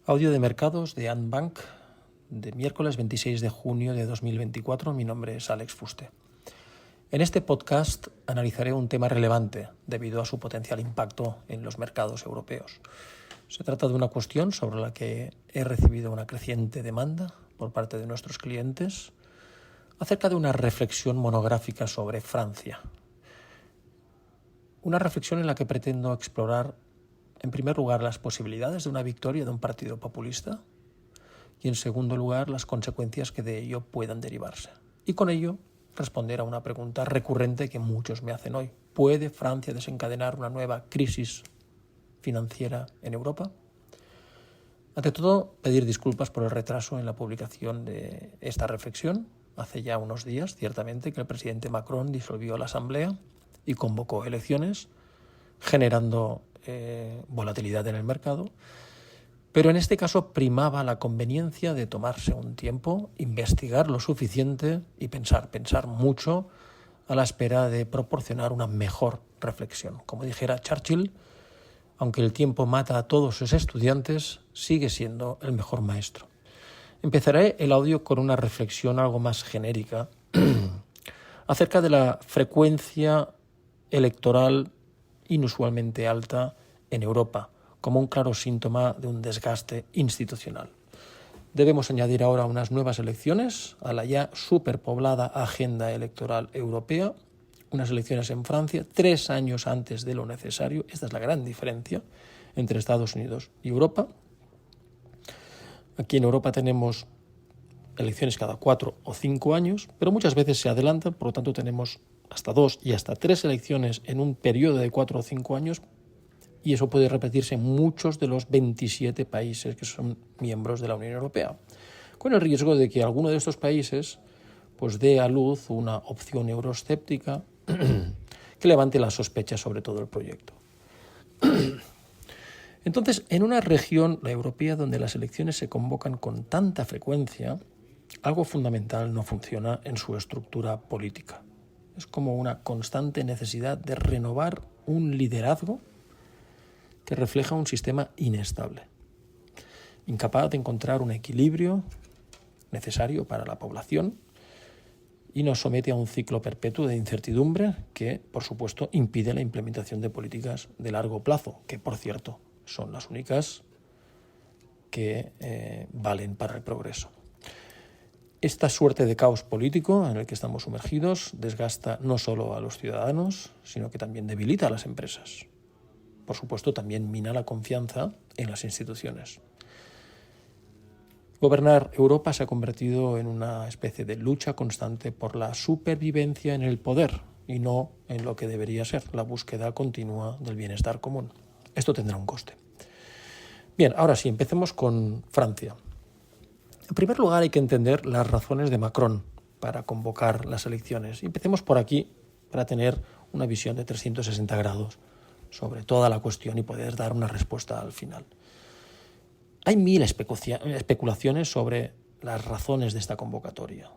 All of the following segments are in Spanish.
Audio de mercados de Ant Bank de miércoles 26 de junio de 2024. Mi nombre es Alex Fuste. En este podcast analizaré un tema relevante debido a su potencial impacto en los mercados europeos. Se trata de una cuestión sobre la que he recibido una creciente demanda por parte de nuestros clientes acerca de una reflexión monográfica sobre Francia. Una reflexión en la que pretendo explorar, en primer lugar, las posibilidades de una victoria de un partido populista y, en segundo lugar, las consecuencias que de ello puedan derivarse. Y con ello, responder a una pregunta recurrente que muchos me hacen hoy. ¿Puede Francia desencadenar una nueva crisis financiera en Europa? Ante todo, pedir disculpas por el retraso en la publicación de esta reflexión. Hace ya unos días, ciertamente, que el presidente Macron disolvió la Asamblea y convocó elecciones, generando volatilidad en el mercado. Pero en este caso primaba la conveniencia de tomarse un tiempo, investigar lo suficiente y pensar mucho a la espera de proporcionar una mejor reflexión. Como dijera Churchill, aunque el tiempo mata a todos sus estudiantes, sigue siendo el mejor maestro. Empezaré el audio con una reflexión algo más genérica acerca de la frecuencia electoral inusualmente alta en Europa, como un claro síntoma de un desgaste institucional. Debemos añadir ahora unas nuevas elecciones a la ya superpoblada agenda electoral europea, unas elecciones en Francia 3 años antes de lo necesario. Esta es la gran diferencia entre Estados Unidos y Europa. Aquí en Europa tenemos elecciones cada 4 o 5 años, pero muchas veces se adelantan, por lo tanto tenemos hasta 2 y hasta 3 elecciones en un periodo de 4 o 5 años, y eso puede repetirse en muchos de los 27 países que son miembros de la Unión Europea, con el riesgo de que alguno de estos países pues dé a luz una opción euroescéptica que levante las sospechas sobre todo el proyecto. Entonces, en una región, la europea, donde las elecciones se convocan con tanta frecuencia, algo fundamental no funciona en su estructura política. Es como una constante necesidad de renovar un liderazgo que refleja un sistema inestable, incapaz de encontrar un equilibrio necesario para la población y nos somete a un ciclo perpetuo de incertidumbre que, por supuesto, impide la implementación de políticas de largo plazo, que, por cierto, son las únicas que valen para el progreso. Esta suerte de caos político en el que estamos sumergidos desgasta no solo a los ciudadanos, sino que también debilita a las empresas. Por supuesto, también mina la confianza en las instituciones. Gobernar Europa se ha convertido en una especie de lucha constante por la supervivencia en el poder y no en lo que debería ser la búsqueda continua del bienestar común. Esto tendrá un coste. Bien, ahora sí, empecemos con Francia. En primer lugar, hay que entender las razones de Macron para convocar las elecciones. Empecemos por aquí para tener una visión de 360 grados sobre toda la cuestión y poder dar una respuesta al final. Hay 1000 especulaciones sobre las razones de esta convocatoria.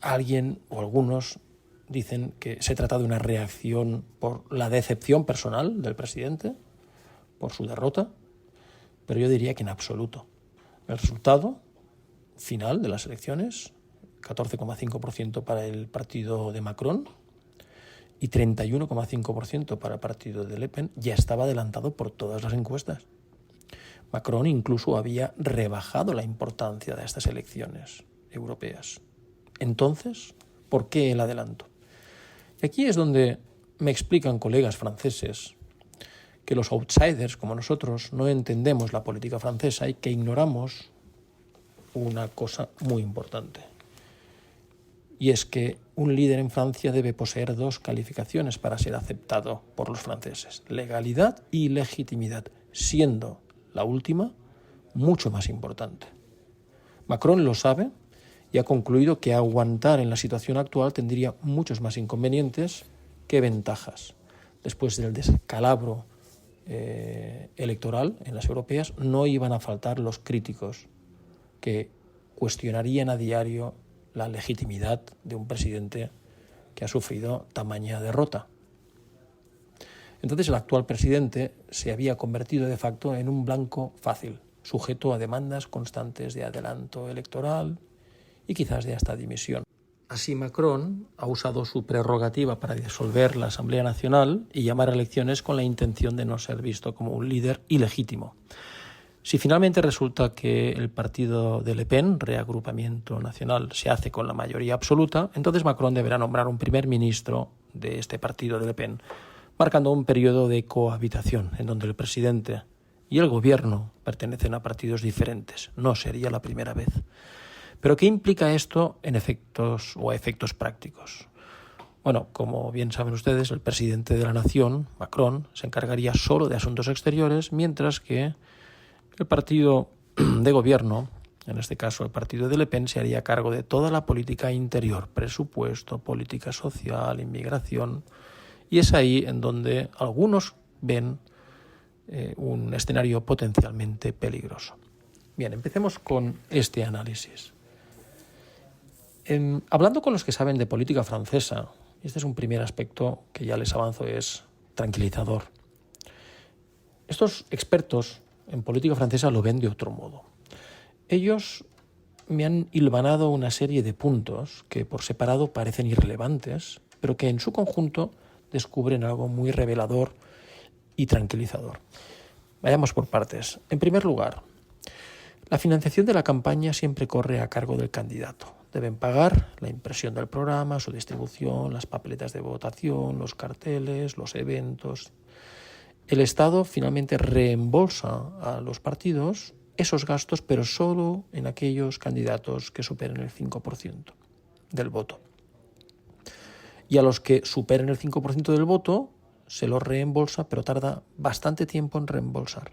Alguien o algunos dicen que se trata de una reacción por la decepción personal del presidente, por su derrota, pero yo diría que en absoluto. El resultado final de las elecciones, 14,5% para el partido de Macron y 31,5% para el partido de Le Pen, ya estaba adelantado por todas las encuestas. Macron incluso había rebajado la importancia de estas elecciones europeas. Entonces, ¿por qué el adelanto? Y aquí es donde me explican colegas franceses que los outsiders, como nosotros, no entendemos la política francesa y que ignoramos una cosa muy importante. Y es que un líder en Francia debe poseer 2 calificaciones para ser aceptado por los franceses: legalidad y legitimidad, siendo la última mucho más importante. Macron lo sabe y ha concluido que aguantar en la situación actual tendría muchos más inconvenientes que ventajas. Después del descalabro electoral en las europeas, no iban a faltar los críticos que cuestionarían a diario la legitimidad de un presidente que ha sufrido tamaña derrota. Entonces el actual presidente se había convertido de facto en un blanco fácil, sujeto a demandas constantes de adelanto electoral y quizás de hasta dimisión. Así Macron ha usado su prerrogativa para disolver la Asamblea Nacional y llamar a elecciones con la intención de no ser visto como un líder ilegítimo. Si finalmente resulta que el partido de Le Pen, Reagrupamiento Nacional, se hace con la mayoría absoluta, entonces Macron deberá nombrar un primer ministro de este partido de Le Pen, marcando un periodo de cohabitación en donde el presidente y el gobierno pertenecen a partidos diferentes. No sería la primera vez. ¿Pero qué implica esto en efectos prácticos? Bueno, como bien saben ustedes, el presidente de la nación, Macron, se encargaría solo de asuntos exteriores, mientras que el partido de gobierno, en este caso el partido de Le Pen, se haría cargo de toda la política interior, presupuesto, política social, inmigración, y es ahí en donde algunos ven un escenario potencialmente peligroso. Bien, empecemos con este análisis. Hablando con los que saben de política francesa, este es un primer aspecto que ya les avanzo, es tranquilizador. Estos expertos en política francesa lo ven de otro modo. Ellos me han hilvanado una serie de puntos que por separado parecen irrelevantes, pero que en su conjunto descubren algo muy revelador y tranquilizador. Vayamos por partes. En primer lugar, la financiación de la campaña siempre corre a cargo del candidato. Deben pagar la impresión del programa, su distribución, las papeletas de votación, los carteles, los eventos. El Estado finalmente reembolsa a los partidos esos gastos, pero solo en aquellos candidatos que superen el 5% del voto. Y a los que superen el 5% del voto se los reembolsa, pero tarda bastante tiempo en reembolsar.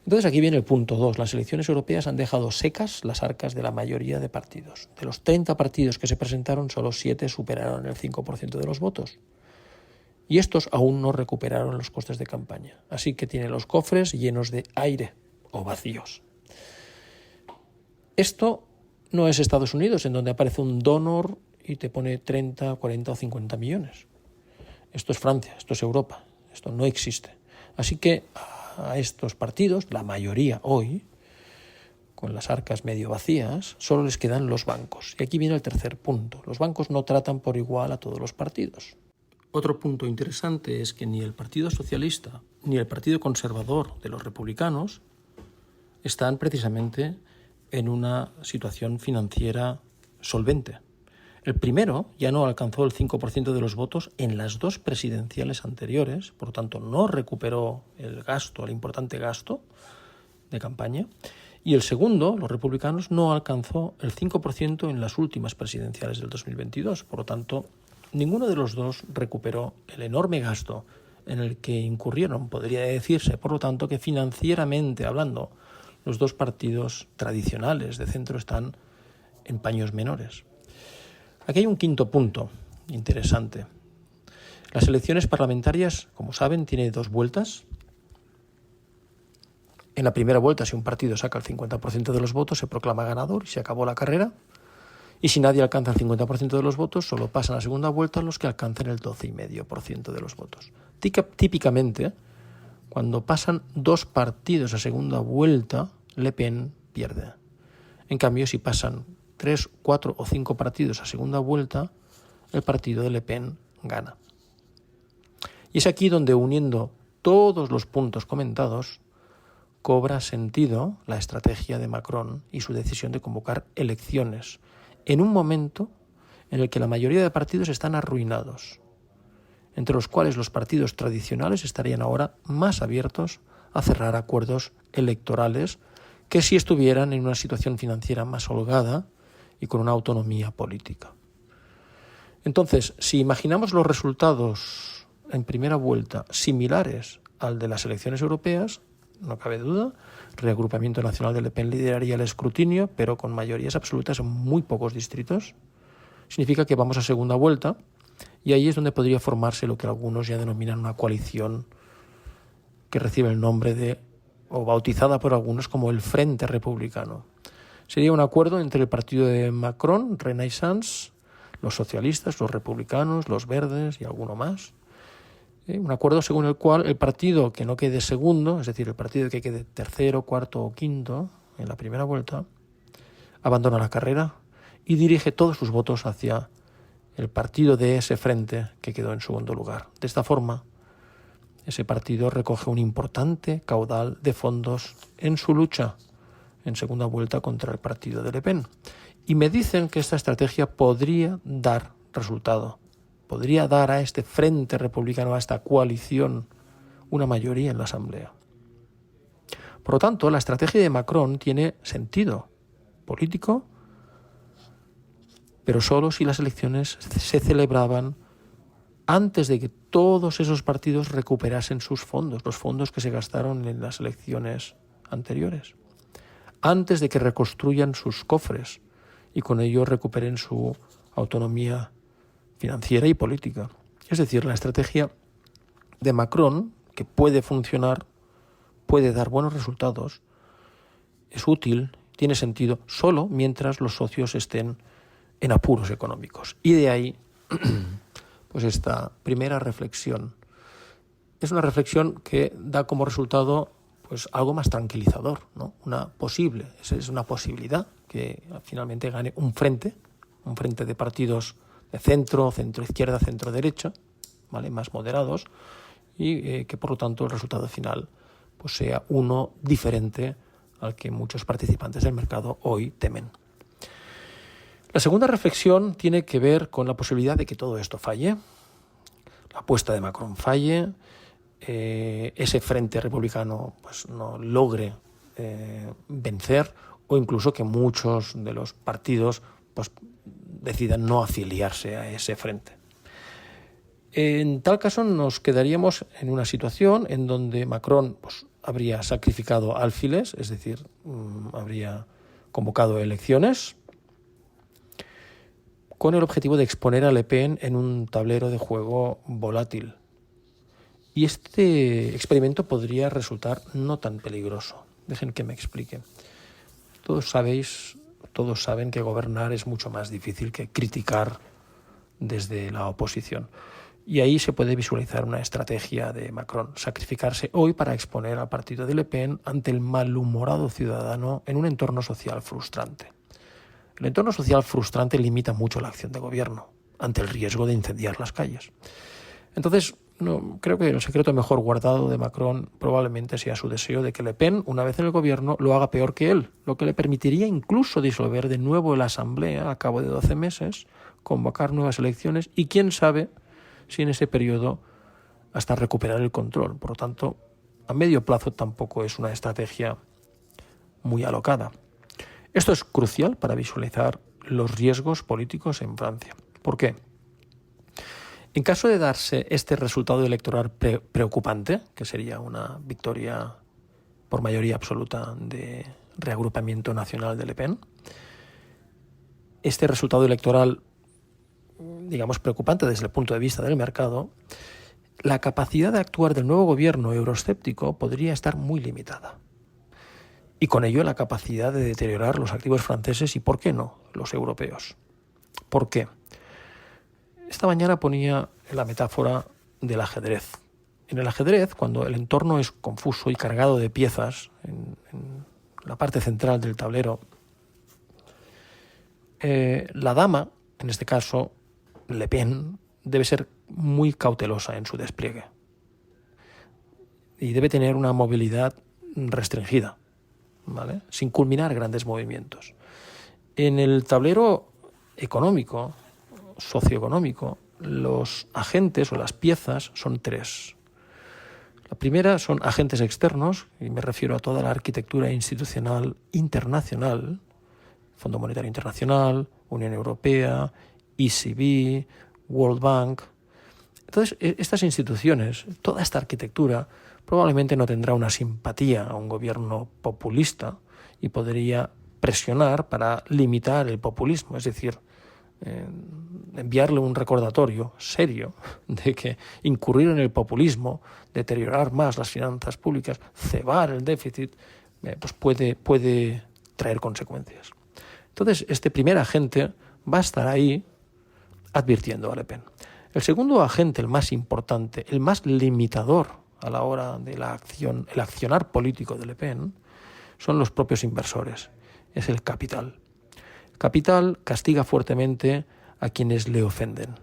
Entonces aquí viene el punto 2. Las elecciones europeas han dejado secas las arcas de la mayoría de partidos. De los 30 partidos que se presentaron, solo 7 superaron el 5% de los votos. Y estos aún no recuperaron los costes de campaña. Así que tienen los cofres llenos de aire o vacíos. Esto no es Estados Unidos, en donde aparece un donor y te pone 30, 40 o 50 millones. Esto es Francia, esto es Europa, esto no existe. Así que a estos partidos, la mayoría hoy, con las arcas medio vacías, solo les quedan los bancos. Y aquí viene el tercer punto. Los bancos no tratan por igual a todos los partidos. Otro punto interesante es que ni el Partido Socialista ni el Partido Conservador de los republicanos están precisamente en una situación financiera solvente. El primero ya no alcanzó el 5% de los votos en las dos presidenciales anteriores, por lo tanto no recuperó el importante gasto de campaña. Y el segundo, los republicanos, no alcanzó el 5% en las últimas presidenciales del 2022. Por lo tanto, ninguno de los dos recuperó el enorme gasto en el que incurrieron. Podría decirse, por lo tanto, que financieramente hablando, los dos partidos tradicionales de centro están en paños menores. Aquí hay un quinto punto interesante. Las elecciones parlamentarias, como saben, tienen 2 vueltas. En la primera vuelta, si un partido saca el 50% de los votos, se proclama ganador y se acabó la carrera. Y si nadie alcanza el 50% de los votos, solo pasan a la segunda vuelta los que alcancen el 12,5% de los votos. Típicamente, cuando pasan 2 partidos a segunda vuelta, Le Pen pierde. En cambio, si pasan 3, 4 o 5 partidos a segunda vuelta, el partido de Le Pen gana. Y es aquí donde, uniendo todos los puntos comentados, cobra sentido la estrategia de Macron y su decisión de convocar elecciones en un momento en el que la mayoría de partidos están arruinados, entre los cuales los partidos tradicionales estarían ahora más abiertos a cerrar acuerdos electorales que si estuvieran en una situación financiera más holgada y con una autonomía política. Entonces, si imaginamos los resultados en primera vuelta similares al de las elecciones europeas, no cabe duda, el Reagrupamiento Nacional de Le Pen lideraría el escrutinio, pero con mayorías absolutas en muy pocos distritos. Significa que vamos a segunda vuelta y ahí es donde podría formarse lo que algunos ya denominan una coalición que recibe el nombre de, o bautizada por algunos como el Frente Republicano. Sería un acuerdo entre el partido de Macron, Renaissance, los socialistas, los republicanos, los verdes y alguno más. Un acuerdo según el cual el partido que no quede segundo, es decir, el partido que quede tercero, cuarto o quinto en la primera vuelta, abandona la carrera y dirige todos sus votos hacia el partido de ese frente que quedó en segundo lugar. De esta forma, ese partido recoge un importante caudal de fondos en su lucha en segunda vuelta contra el partido de Le Pen. Y me dicen que esta estrategia podría dar resultado, podría dar a este frente republicano, a esta coalición, una mayoría en la Asamblea. Por lo tanto, la estrategia de Macron tiene sentido político, pero solo si las elecciones se celebraban antes de que todos esos partidos recuperasen sus fondos, los fondos que se gastaron en las elecciones anteriores, antes de que reconstruyan sus cofres y con ello recuperen su autonomía financiera y política. Es decir, la estrategia de Macron, que puede funcionar, puede dar buenos resultados, es útil, tiene sentido, solo mientras los socios estén en apuros económicos. Y de ahí pues esta primera reflexión. Es una reflexión que da como resultado pues algo más tranquilizador, ¿no? Es una posibilidad que finalmente gane un frente de partidos de centro, centro-izquierda, centro-derecha, ¿vale?, más moderados, y que por lo tanto el resultado final pues sea uno diferente al que muchos participantes del mercado hoy temen. La segunda reflexión tiene que ver con la posibilidad de que todo esto falle, la apuesta de Macron falle, ese frente republicano pues no logre vencer, o incluso que muchos de los partidos pues decidan no afiliarse a ese frente. En tal caso nos quedaríamos en una situación en donde Macron pues habría sacrificado alfiles, es decir, habría convocado elecciones con el objetivo de exponer a Le Pen en un tablero de juego volátil. Y este experimento podría resultar no tan peligroso. Dejen que me explique. Todos saben que gobernar es mucho más difícil que criticar desde la oposición. Y ahí se puede visualizar una estrategia de Macron, sacrificarse hoy para exponer al partido de Le Pen ante el malhumorado ciudadano en un entorno social frustrante. El entorno social frustrante limita mucho la acción de gobierno ante el riesgo de incendiar las calles. Entonces, creo que el secreto mejor guardado de Macron probablemente sea su deseo de que Le Pen, una vez en el gobierno, lo haga peor que él, lo que le permitiría incluso disolver de nuevo la Asamblea a cabo de 12 meses, convocar nuevas elecciones y quién sabe si en ese periodo hasta recuperar el control. Por lo tanto, a medio plazo tampoco es una estrategia muy alocada. Esto es crucial para visualizar los riesgos políticos en Francia. ¿Por qué? En caso de darse este resultado electoral preocupante, que sería una victoria por mayoría absoluta de reagrupamiento nacional de Le Pen, este resultado electoral, digamos, preocupante desde el punto de vista del mercado, la capacidad de actuar del nuevo gobierno euroescéptico podría estar muy limitada. Y con ello la capacidad de deteriorar los activos franceses y, ¿por qué no?, los europeos. ¿Por qué? Esta mañana ponía la metáfora del ajedrez. En el ajedrez, cuando el entorno es confuso y cargado de piezas, en la parte central del tablero, la dama, en este caso Le Pen, debe ser muy cautelosa en su despliegue y debe tener una movilidad restringida, ¿vale?, sin culminar grandes movimientos. En el tablero económico, socioeconómico, los agentes o las piezas son tres. La primera son agentes externos, y me refiero a toda la arquitectura institucional internacional, Fondo Monetario Internacional, Unión Europea, ECB, World Bank. Entonces, estas instituciones, toda esta arquitectura, probablemente no tendrá una simpatía a un gobierno populista y podría presionar para limitar el populismo, es decir, enviarle un recordatorio serio de que incurrir en el populismo, deteriorar más las finanzas públicas, cebar el déficit, pues puede traer consecuencias. Entonces, este primer agente va a estar ahí advirtiendo a Le Pen. El segundo agente, el más importante, el más limitador a la hora de la acción, el accionar político de Le Pen, son los propios inversores, es el capital. El capital castiga fuertemente a quienes le ofenden.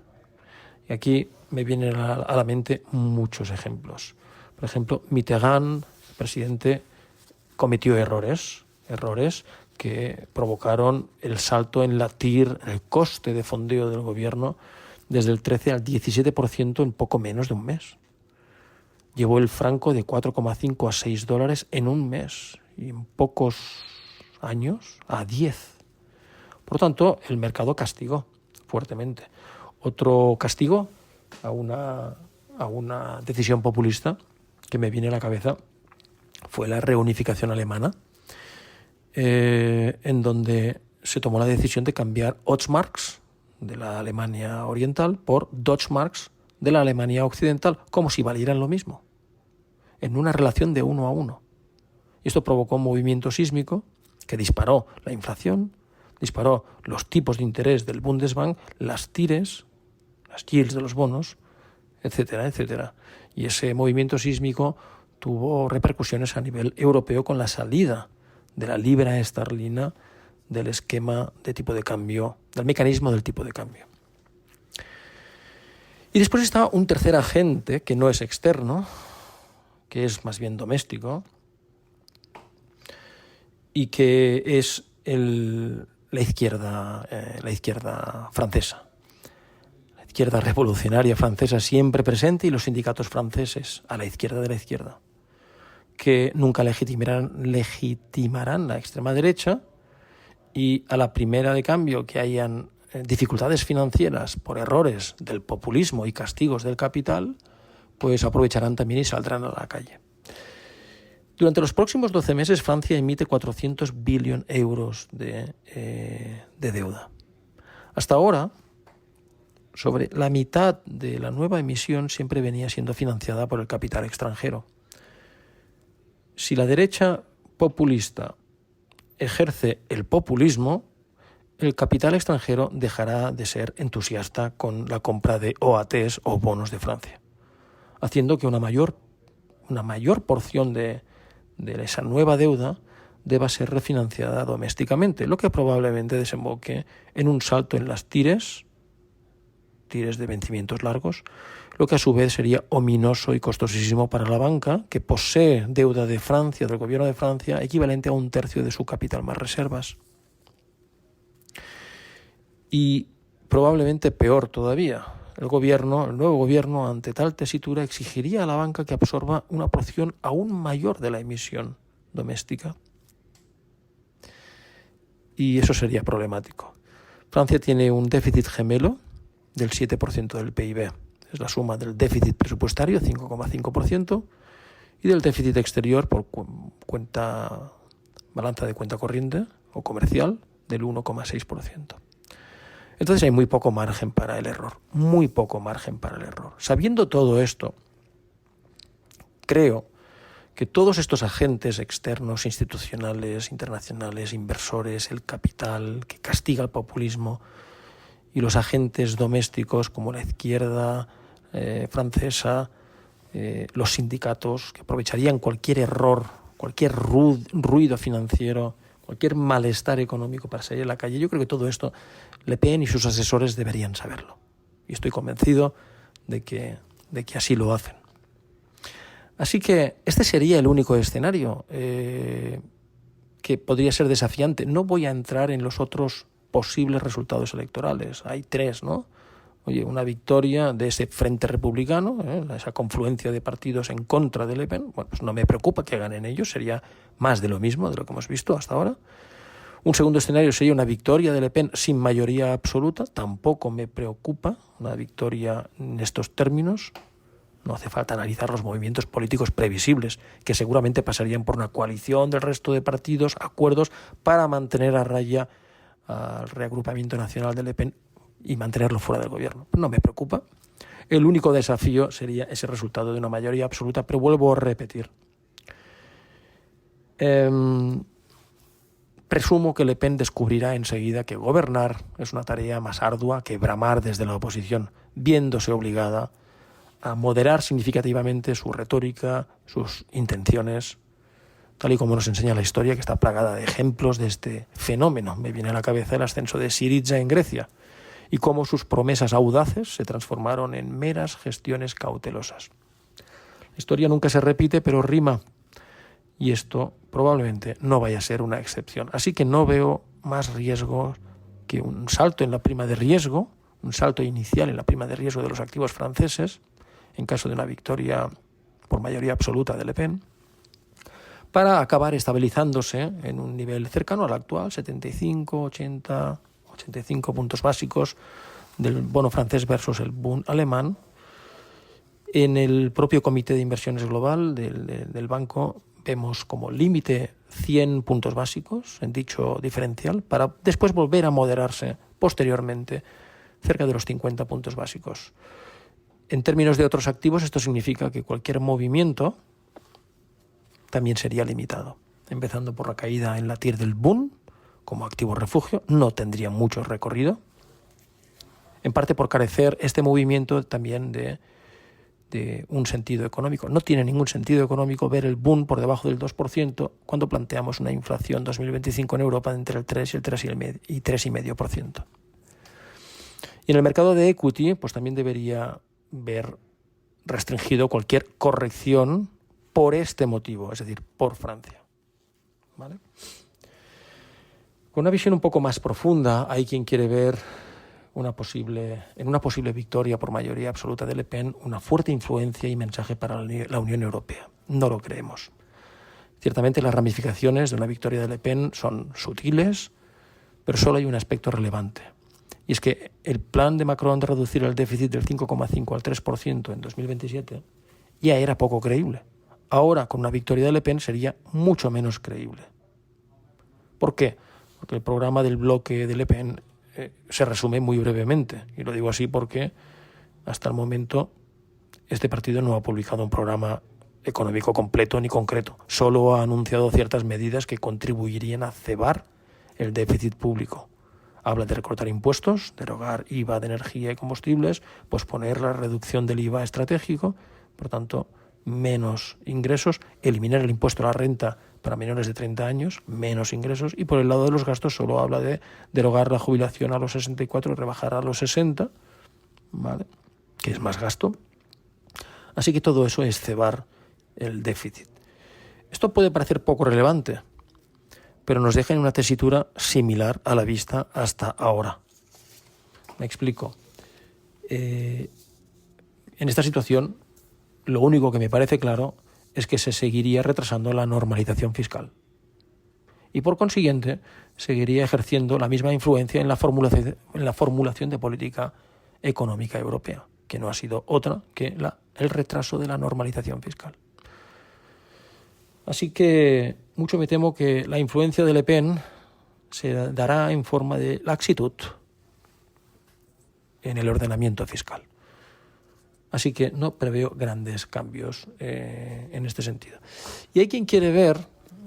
Y aquí me vienen a la mente muchos ejemplos. Por ejemplo, Mitterrand, el presidente, cometió errores que provocaron el salto en la TIR, en el coste de fondeo del gobierno, desde el 13 al 17% en poco menos de un mes. Llevó el franco de 4,5 a 6 dólares en un mes y en pocos años a 10. Por lo tanto, el mercado castigó fuertemente. Otro castigo a una decisión populista que me viene a la cabeza fue la reunificación alemana, en donde se tomó la decisión de cambiar Ostmarks de la Alemania oriental por Deutschmarks de la Alemania occidental, como si valieran lo mismo, en una relación de 1 a 1. Y esto provocó un movimiento sísmico que disparó la inflación, disparó los tipos de interés del Bundesbank, las TIRES, las yields de los bonos, etcétera, etcétera. Y ese movimiento sísmico tuvo repercusiones a nivel europeo con la salida de la libra esterlina del esquema de tipo de cambio, del mecanismo del tipo de cambio. Y después está un tercer agente que no es externo, que es más bien doméstico, y que es la izquierda francesa. La izquierda revolucionaria francesa siempre presente y los sindicatos franceses a la izquierda de la izquierda, que nunca legitimarán la extrema derecha, y a la primera de cambio que hayan dificultades financieras por errores del populismo y castigos del capital, pues aprovecharán también y saldrán a la calle. Durante los próximos 12 meses Francia emite 400 billones de euros de deuda. Hasta ahora, sobre la mitad de la nueva emisión siempre venía siendo financiada por el capital extranjero. Si la derecha populista ejerce el populismo, el capital extranjero dejará de ser entusiasta con la compra de OATs o bonos de Francia, haciendo que una mayor porción de esa nueva deuda deba ser refinanciada domésticamente, lo que probablemente desemboque en un salto en las TIRES de vencimientos largos, lo que a su vez sería ominoso y costosísimo para la banca, que posee deuda de Francia, del gobierno de Francia, equivalente a 1/3 de su capital más reservas. Y probablemente peor todavía, el nuevo gobierno, ante tal tesitura, exigiría a la banca que absorba una porción aún mayor de la emisión doméstica. Y eso sería problemático. Francia tiene un déficit gemelo del 7% del PIB. Es la suma del déficit presupuestario, 5,5%, y del déficit exterior por balanza de cuenta corriente o comercial del 1,6%. Entonces hay muy poco margen para el error, muy poco margen para el error. Sabiendo todo esto, creo que todos estos agentes externos, institucionales, internacionales, inversores, el capital que castiga el populismo, y los agentes domésticos como la izquierda francesa, los sindicatos, que aprovecharían cualquier error, cualquier ruido financiero, cualquier malestar económico para salir a la calle. Yo creo que todo esto Le Pen y sus asesores deberían saberlo. Y estoy convencido de que así lo hacen. Así que este sería el único escenario que podría ser desafiante. No voy a entrar en los otros posibles resultados electorales. Hay 3, ¿no? Oye, una victoria de ese frente republicano, esa confluencia de partidos en contra de Le Pen, bueno, pues no me preocupa que ganen ellos, sería más de lo mismo de lo que hemos visto hasta ahora. Un segundo escenario sería una victoria de Le Pen sin mayoría absoluta, tampoco me preocupa una victoria en estos términos. No hace falta analizar los movimientos políticos previsibles, que seguramente pasarían por una coalición del resto de partidos, acuerdos para mantener a raya al reagrupamiento nacional de Le Pen y mantenerlo fuera del gobierno. No me preocupa. El único desafío sería ese resultado de una mayoría absoluta, pero vuelvo a repetir. presumo que Le Pen descubrirá enseguida que gobernar es una tarea más ardua que bramar desde la oposición, viéndose obligada a moderar significativamente su retórica, sus intenciones, tal y como nos enseña la historia, que está plagada de ejemplos de este fenómeno. Me viene a la cabeza el ascenso de Syriza en Grecia y cómo sus promesas audaces se transformaron en meras gestiones cautelosas. La historia nunca se repite, pero rima, y esto probablemente no vaya a ser una excepción. Así que no veo más riesgo que un salto en la prima de riesgo, un salto inicial en la prima de riesgo de los activos franceses, en caso de una victoria por mayoría absoluta de Le Pen, para acabar estabilizándose en un nivel cercano al actual, 75, 80, 85 puntos básicos del bono francés versus el Bund alemán. En el propio Comité de Inversiones Global del banco vemos como límite 100 puntos básicos en dicho diferencial, para después volver a moderarse posteriormente cerca de los 50 puntos básicos. En términos de otros activos, esto significa que cualquier movimiento también sería limitado. Empezando por la caída en la TIR del Bund, como activo refugio, no tendría mucho recorrido. En parte por carecer este movimiento también de un sentido económico. No tiene ningún sentido económico ver el Bund por debajo del 2% cuando planteamos una inflación 2025 en Europa de entre el 3 y el 3,5%. Y en el mercado de equity, pues también debería ver restringido cualquier corrección por este motivo, es decir, por Francia. ¿Vale? Con una visión un poco más profunda, hay quien quiere ver en una posible victoria por mayoría absoluta de Le Pen una fuerte influencia y mensaje para la Unión Europea. No lo creemos. Ciertamente las ramificaciones de una victoria de Le Pen son sutiles, pero solo hay un aspecto relevante. Y es que el plan de Macron de reducir el déficit del 5,5 al 3% en 2027 ya era poco creíble. Ahora, con una victoria de Le Pen, sería mucho menos creíble. ¿Por qué? Porque el programa del bloque de Le Pen se resume muy brevemente. Y lo digo así porque hasta el momento este partido no ha publicado un programa económico completo ni concreto. Solo ha anunciado ciertas medidas que contribuirían a cebar el déficit público. Habla de recortar impuestos, derogar IVA de energía y combustibles, posponer la reducción del IVA estratégico, por tanto, menos ingresos, eliminar el impuesto a la renta para menores de 30 años, menos ingresos, y por el lado de los gastos solo habla de derogar la jubilación a los 64 y rebajar a los 60, ¿vale?, que es más gasto. Así que todo eso es cebar el déficit. Esto puede parecer poco relevante, pero nos deja en una tesitura similar a la vista hasta ahora. Me explico. En esta situación, lo único que me parece claro es que se seguiría retrasando la normalización fiscal. Y por consiguiente, seguiría ejerciendo la misma influencia en la formulación de política económica europea, que no ha sido otra que el retraso de la normalización fiscal. Así que mucho me temo que la influencia de Le Pen se dará en forma de laxitud en el ordenamiento fiscal. Así que no preveo grandes cambios en este sentido. Y hay quien quiere ver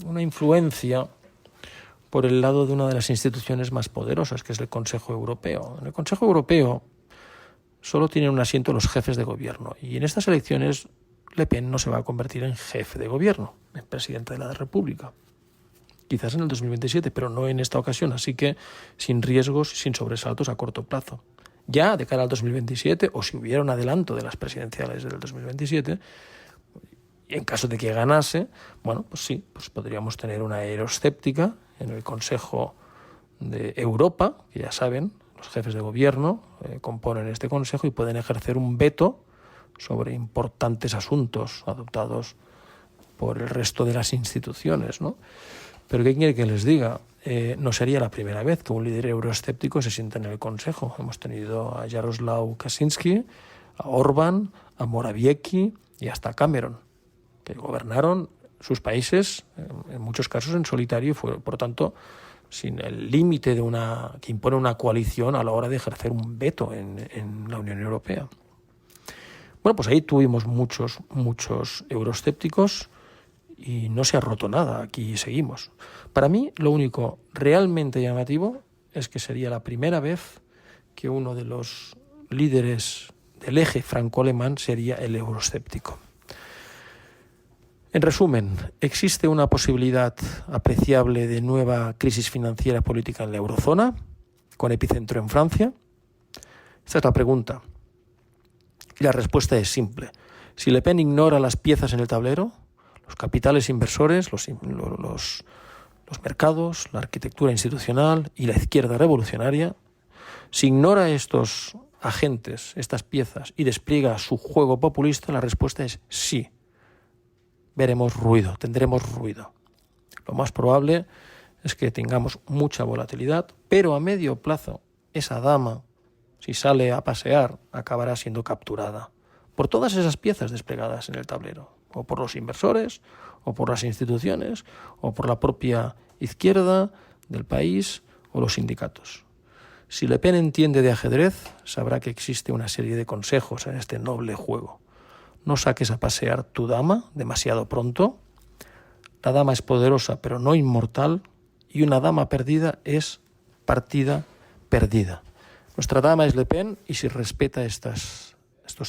una influencia por el lado de una de las instituciones más poderosas, que es el Consejo Europeo. En el Consejo Europeo solo tienen un asiento los jefes de gobierno, y en estas elecciones Le Pen no se va a convertir en jefe de gobierno, en presidenta de la República. Quizás en el 2027, pero no en esta ocasión, así que sin riesgos y sin sobresaltos a corto plazo. Ya de cara al 2027, o si hubiera un adelanto de las presidenciales del 2027, en caso de que ganase, bueno, pues sí, pues podríamos tener una euroscéptica en el Consejo de Europa, que ya saben, los jefes de gobierno componen este consejo y pueden ejercer un veto sobre importantes asuntos adoptados por el resto de las instituciones, ¿no? Pero ¿qué quiere que les diga? No sería la primera vez que un líder euroescéptico se sienta en el Consejo. Hemos tenido a Jaroslaw Kaczynski, a Orbán, a Morawiecki y hasta Cameron, que gobernaron sus países, en muchos casos en solitario, y fue, por tanto, sin el límite que impone una coalición a la hora de ejercer un veto en la Unión Europea. Bueno, pues ahí tuvimos muchos euroescépticos y no se ha roto nada, aquí seguimos. Para mí, lo único realmente llamativo es que sería la primera vez que uno de los líderes del eje franco-alemán sería el euroescéptico. En resumen, existe una posibilidad apreciable de nueva crisis financiera política en la eurozona, con epicentro en Francia. Esta es la pregunta. Y la respuesta es simple. Si Le Pen ignora las piezas en el tablero, los capitales inversores, los mercados, la arquitectura institucional y la izquierda revolucionaria, si ignora estos agentes, estas piezas, y despliega su juego populista, la respuesta es sí. Veremos ruido, tendremos ruido. Lo más probable es que tengamos mucha volatilidad, pero a medio plazo esa dama, si sale a pasear, acabará siendo capturada por todas esas piezas desplegadas en el tablero, o por los inversores, o por las instituciones, o por la propia izquierda del país o los sindicatos. Si Le Pen entiende de ajedrez, sabrá que existe una serie de consejos en este noble juego. No saques a pasear tu dama demasiado pronto. La dama es poderosa, pero no inmortal, y una dama perdida es partida perdida. Nuestra dama es Le Pen, y si respeta estos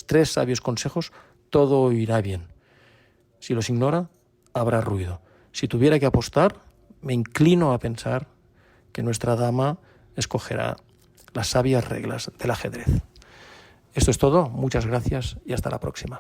3 sabios consejos, todo irá bien. Si los ignora, habrá ruido. Si tuviera que apostar, me inclino a pensar que nuestra dama escogerá las sabias reglas del ajedrez. Esto es todo, muchas gracias y hasta la próxima.